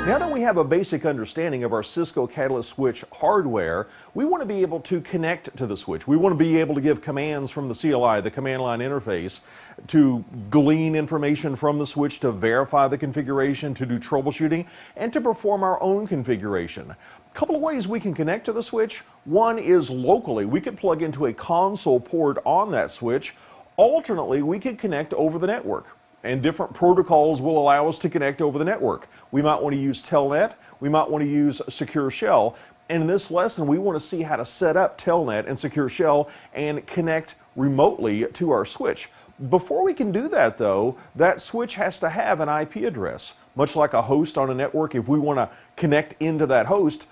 Now that we have a basic understanding of our Cisco Catalyst switch hardware, we want to be able to connect to the switch. We want to be able to give commands from the CLI, the command line interface, to glean information from the switch, to verify the configuration, to do troubleshooting, and to perform our own configuration. A couple of ways we can connect to the switch. One is locally. We could plug into a console port on that switch. Alternately, we could connect over the network. And different protocols will allow us to connect over the network. We might want to use Telnet, we might want to use Secure Shell, and in this lesson we want to see how to set up Telnet and Secure Shell and connect remotely to our switch. Before we can do that though, that switch has to have an IP address. Much like a host on a network, if we want to connect into that host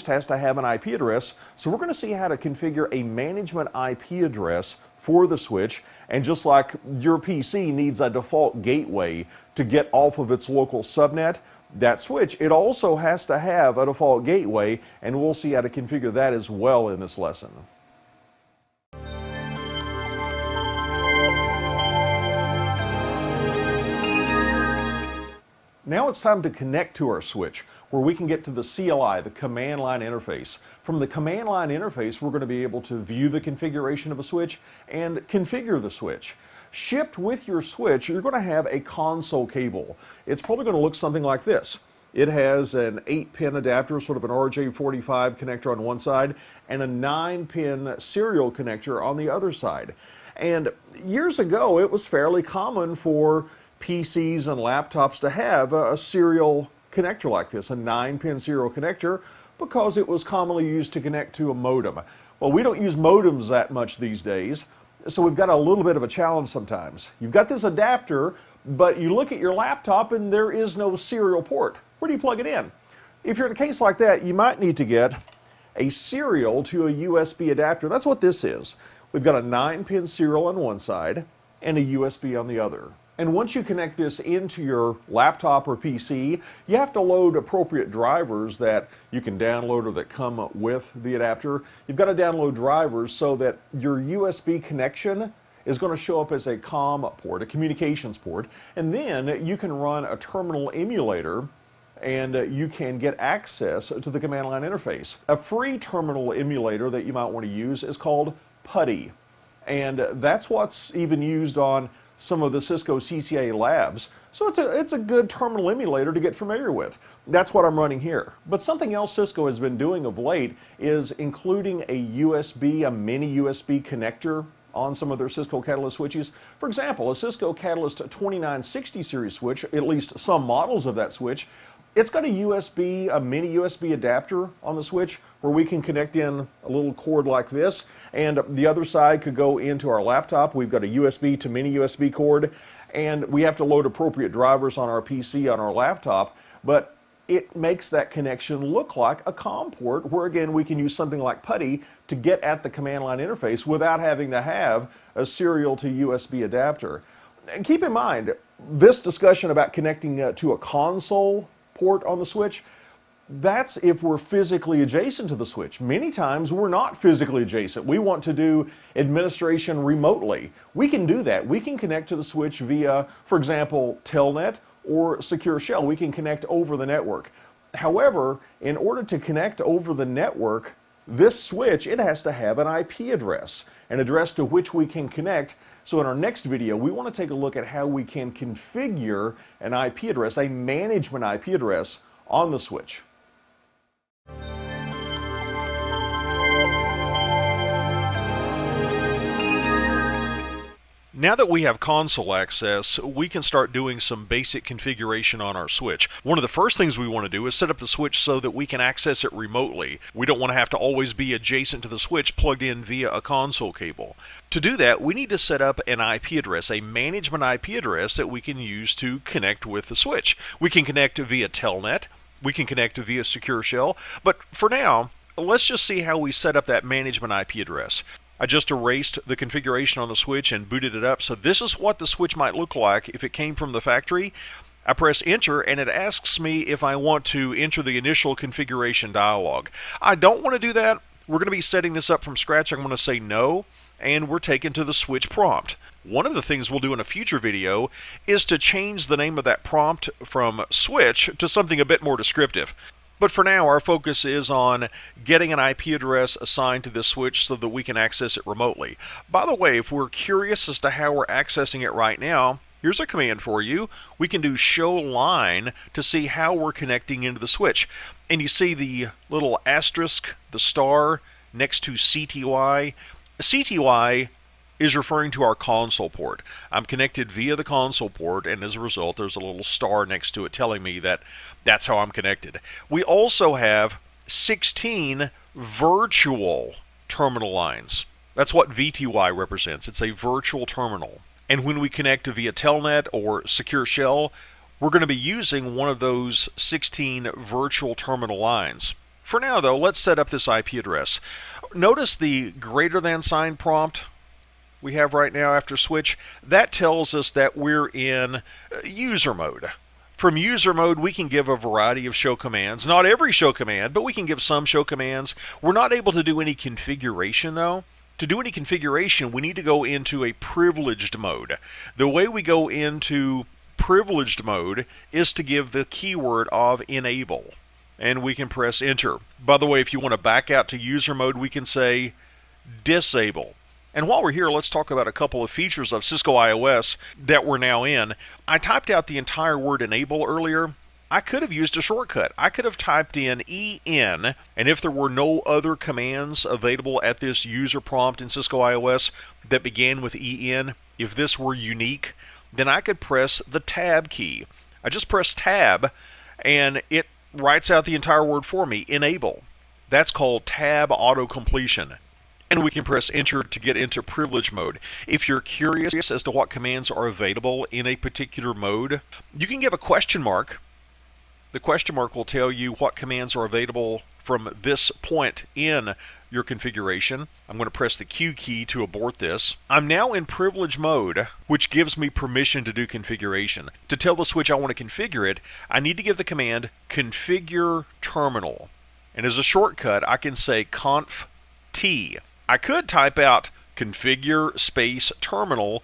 has to have an IP address. So we're going to see how to configure a management IP address for the switch, and just like your PC needs a default gateway to get off of its local subnet, that switch, it also has to have a default gateway, and we'll see how to configure that as well in this lesson. Now it's time to connect to our switch, where we can get to the CLI, the command line interface. From the command line interface, we're going to be able to view the configuration of a switch and configure the switch. Shipped with your switch, you're going to have a console cable. It's probably going to look something like this. It has an 8-pin adapter, sort of an RJ45 connector on one side, and a 9-pin serial connector on the other side. And years ago, it was fairly common for PCs and laptops to have a serial connector like this, a 9-pin serial connector, because it was commonly used to connect to a modem. Well, we don't use modems that much these days, so we've got a little bit of a challenge sometimes. You've got this adapter, but you look at your laptop and there is no serial port. Where do you plug it in? If you're in a case like that, you might need to get a serial to a USB adapter. That's what this is. We've got a 9-pin serial on one side and a USB on the other. And once you connect this into your laptop or PC, you have to load appropriate drivers that you can download or that come with the adapter. You've got to download drivers so that your USB connection is going to show up as a COM port, a communications port, and then you can run a terminal emulator and you can get access to the command line interface. A free terminal emulator that you might want to use is called PuTTY, and that's what's even used on some of the Cisco CCIE labs. So it's a good terminal emulator to get familiar with. That's what I'm running here. But something else Cisco has been doing of late is including a mini USB connector on some of their Cisco Catalyst switches. For example, a Cisco Catalyst 2960 series switch, at least some models of that switch, it's got a mini USB adapter on the switch where we can connect in a little cord like this, and the other side could go into our laptop. We've got a USB to mini USB cord, and we have to load appropriate drivers on our PC, on our laptop, but it makes that connection look like a COM port where, again, we can use something like PuTTY to get at the command line interface without having to have a serial to USB adapter. And keep in mind, this discussion about connecting to a console port on the switch, that's if we're physically adjacent to the switch. Many times we're not physically adjacent. We want to do administration remotely. We can do that. We can connect to the switch via, for example, Telnet or Secure Shell. We can connect over the network. However, in order to connect over the network, this switch, it has to have an IP address, an address to which we can connect. So in our next video, we want to take a look at how we can configure an IP address, a management IP address on the switch. Now that we have console access, we can start doing some basic configuration on our switch. One of the first things we want to do is set up the switch so that we can access it remotely. We don't want to have to always be adjacent to the switch plugged in via a console cable. To do that, we need to set up an IP address, a management IP address that we can use to connect with the switch. We can connect via Telnet, we can connect via Secure Shell, but for now, let's just see how we set up that management IP address. I just erased the configuration on the switch and booted it up, so this is what the switch might look like if it came from the factory. I press enter and it asks me if I want to enter the initial configuration dialog. I don't want to do that. We're going to be setting this up from scratch. I'm going to say no, and we're taken to the switch prompt. One of the things we'll do in a future video is to change the name of that prompt from switch to something a bit more descriptive. But for now, our focus is on getting an IP address assigned to this switch so that we can access it remotely. By the way, if we're curious as to how we're accessing it right now, here's a command for you. We can do show line to see how we're connecting into the switch. And you see the little asterisk, the star, next to CTY. CTY is referring to our console port. I'm connected via the console port, and as a result, there's a little star next to it telling me that that's how I'm connected. We also have 16 virtual terminal lines. That's what VTY represents. It's a virtual terminal. And when we connect via Telnet or Secure Shell, we're going to be using one of those 16 virtual terminal lines. For now, though, let's set up this IP address. Notice the greater than sign prompt we have right now after switch. That tells us that we're in user mode. From user mode, we can give a variety of show commands. Not every show command, but we can give some show commands. We're not able to do any configuration, though. To do any configuration, we need to go into a privileged mode. The way we go into privileged mode is to give the keyword of enable, and we can press enter. By the way, if you want to back out to user mode, we can say disable. And while we're here, let's talk about a couple of features of Cisco iOS that we're now in. I typed out the entire word enable earlier. I could have used a shortcut. I could have typed in EN, and if there were no other commands available at this user prompt in Cisco iOS that began with EN, if this were unique, then I could press the tab key. I just press tab, and it writes out the entire word for me, enable. That's called tab auto completion. And we can press enter to get into privilege mode. If you're curious as to what commands are available in a particular mode, you can give a question mark. The question mark will tell you what commands are available from this point in your configuration. I'm going to press the Q key to abort this. I'm now in privilege mode, which gives me permission to do configuration. To tell the switch I want to configure it, I need to give the command configure terminal. And as a shortcut, I can say conf T. I could type out configure space terminal,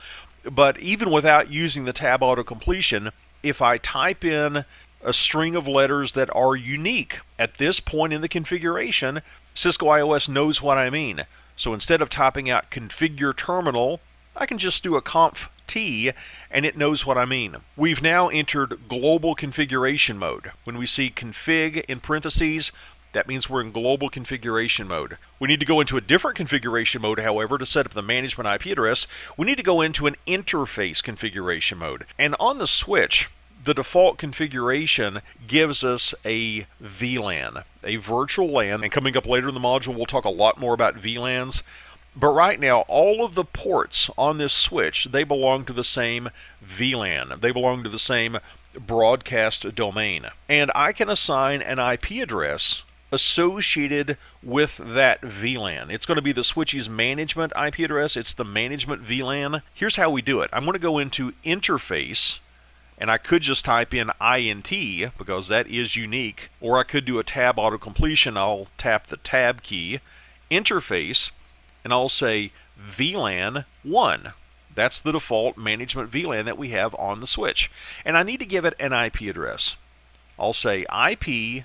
but even without using the tab auto completion, if I type in a string of letters that are unique at this point in the configuration, Cisco iOS knows what I mean. So instead of typing out configure terminal, I can just do a conf T and it knows what I mean. We've now entered global configuration mode. When we see config in parentheses, that means we're in global configuration mode. We need to go into a different configuration mode, however, to set up the management IP address. We need to go into an interface configuration mode. And on the switch, the default configuration gives us a VLAN, a virtual LAN. And coming up later in the module, we'll talk a lot more about VLANs. But right now, all of the ports on this switch, they belong to the same VLAN. They belong to the same broadcast domain. And I can assign an IP address associated with that VLAN. It's going to be the switch's management IP address. It's the management VLAN. Here's how we do it. I'm going to go into interface, and I could just type in INT because that is unique, or I could do a tab auto completion. I'll tap the tab key, interface, and I'll say VLAN 1. That's the default management VLAN that we have on the switch. And I need to give it an IP address. I'll say IP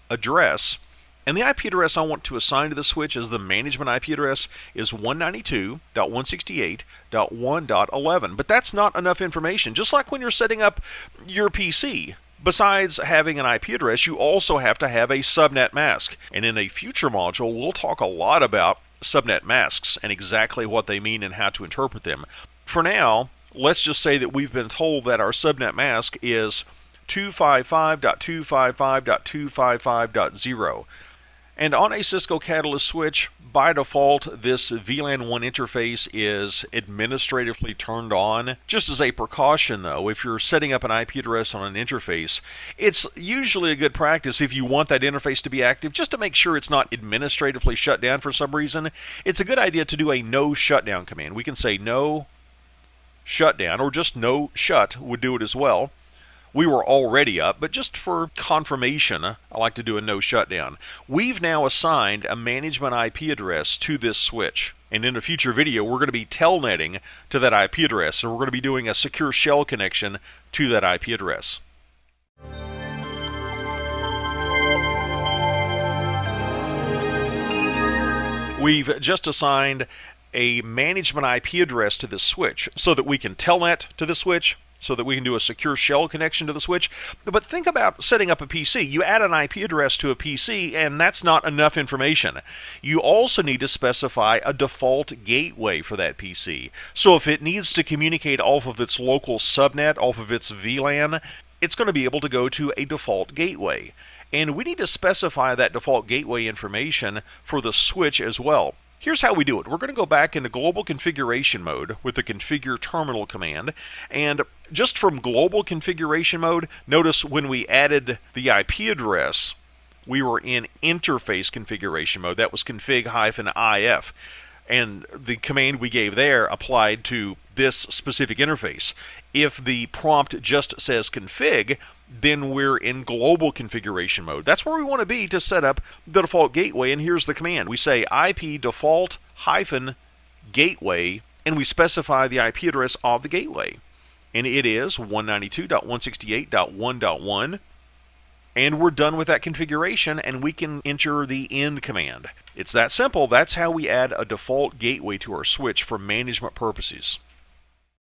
address, and the IP address I want to assign to the switch as the management IP address is 192.168.1.11. But that's not enough information. Just like when you're setting up your PC, besides having an IP address, you also have to have a subnet mask. And in a future module, we'll talk a lot about subnet masks and exactly what they mean and how to interpret them. For now, let's just say that we've been told that our subnet mask is 255.255.255.0. And on a Cisco Catalyst switch, by default, this VLAN 1 interface is administratively turned on. Just as a precaution, though, if you're setting up an IP address on an interface, it's usually a good practice if you want that interface to be active, just to make sure it's not administratively shut down for some reason. It's a good idea to do a no shutdown command. We can say no shutdown, or just no shut would do it as well. We were already up, but just for confirmation, I like to do a no shutdown. We've now assigned a management IP address to this switch. And in a future video, we're going to be telnetting to that IP address, and we're going to be doing a secure shell connection to that IP address. We've just assigned a management IP address to this switch so that we can telnet to the switch, so that we can do a secure shell connection to the switch. But think about setting up a PC. You add an IP address to a PC, and that's not enough information. You also need to specify a default gateway for that PC. So if it needs to communicate off of its local subnet, off of its VLAN, it's going to be able to go to a default gateway. And we need to specify that default gateway information for the switch as well. Here's how we do it. We're going to go back into global configuration mode with the configure terminal command, and just from global configuration mode, notice when we added the IP address, we were in interface configuration mode. That was config-if, and the command we gave there applied to this specific interface. If the prompt just says config, then we're in global configuration mode. That's where we want to be to set up the default gateway, and here's the command. We say IP default -gateway, and we specify the IP address of the gateway. And it is 192.168.1.1, and we're done with that configuration, and we can enter the end command. It's that simple. That's how we add a default gateway to our switch for management purposes.